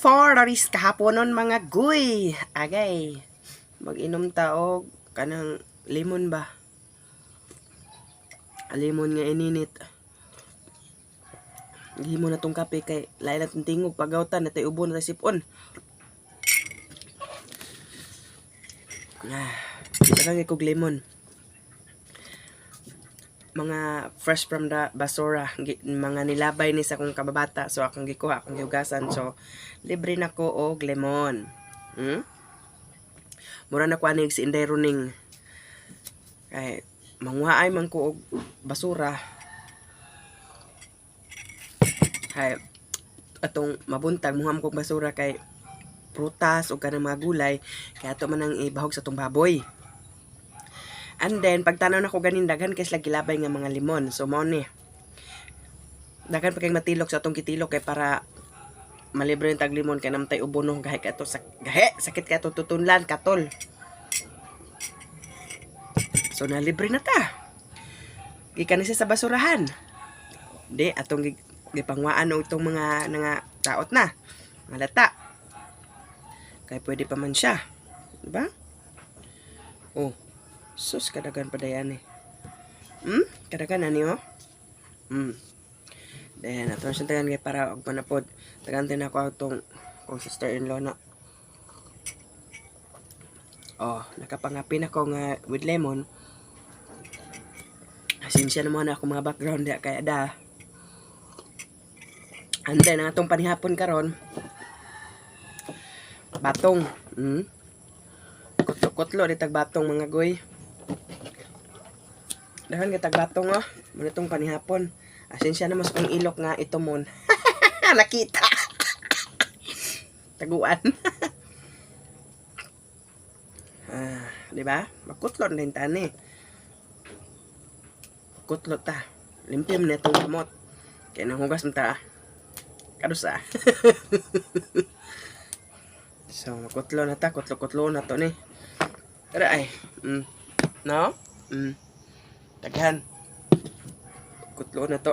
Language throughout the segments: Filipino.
for daris kahaponon mga guy. Agay. Mag-inom ta og kanang lemon ba? Lemon nga ininit. Gihimo na tong kape kay lain na tingog pagawtan na tay ubo na tay sipon. Kita kog lemon. Mga fresh from the basura, mga nilabay ni sa kong kababata, so akong gikuha, akong gihugasan, so libre na ko og lemon. Mura na ko anig si Inday Runing kay manguhaay man ko og basura kay atong mabuntag muham kog basura kay prutas o kanang mga gulay kay ato man ang ibahog sa tong baboy. And then, pagtanaw na ko ganin, daghan kay sila gilabay nga mga limon. So, mo ni. Daghan pa kayong matilok sa atong kitilok kay para malibre yung taglimon kay namtay ubono gahe ka to sakit ka to tutunlan katol. So, nalibre na ta. Gikan siya sa basurahan. Di, atong gipangwaan o itong mga taot na. Mga lata. Kaya pwede pa man siya. Diba? Oh. Sus, kadagan pa dayan eh. Kadagan na niyo? Then, ato na siyang tagan kay para og manapod. Tagantin ako itong kong sister-in-law na. Oh, nakapangapin ako nga with lemon. Asinsya naman ako mga background ya kaya da. And then, ang atong panihapon karon batong. Kutlo di tagbatong mga goy. Dahan ka tagbatong oh. Manitong panihapon. Asensya na mas kong ilok nga ito mon. Nakita. Taguan. Di ba? Makutlot na yung tani. Kutlot ta. Limpyam na itong kamot. Kaya nanghugas na ta. Kadusa. So, makutlo na ta. Kutlo na to ni. Tara ay. No? Taghan. Kutlo na to.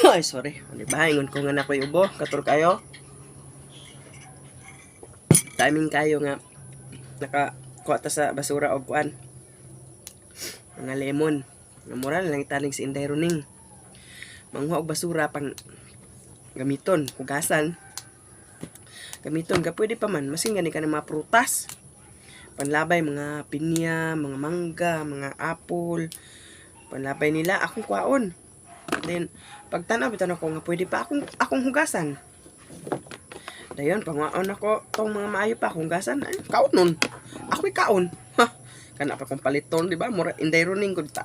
Ay, sorry. Diba? Ingon ko nga na ko ubo. Katul kayo. Timing kayo nga. Nakakuha ta sa basura o kuan. Mga lemon. Namura lang italing si Inday Runing. Manguha og basura pang gamiton. Hugasan. Gamiton ka. Pwede pa man. Masing gani ka ng mga prutas. Panlabay, mga pinya, mga mangga, mga apple. Panlabay nila, akong kwaon. Then, pagtanaw, bitan ako nga pwede pa akong hugasan. Dayon, pangwaon ako, tong mga maayo pa akong hugasan. Ay, kaon nun. Ako'y kaon. Ha, kana pa kong paliton, di ba? Mura, Inday Runing ko dita.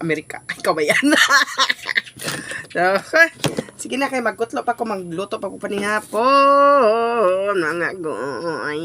Amerika. Ay, kabayan. So, sige na kayo, magkutlo pa ko, magluto pa ko panihapon. Mga go. Ay.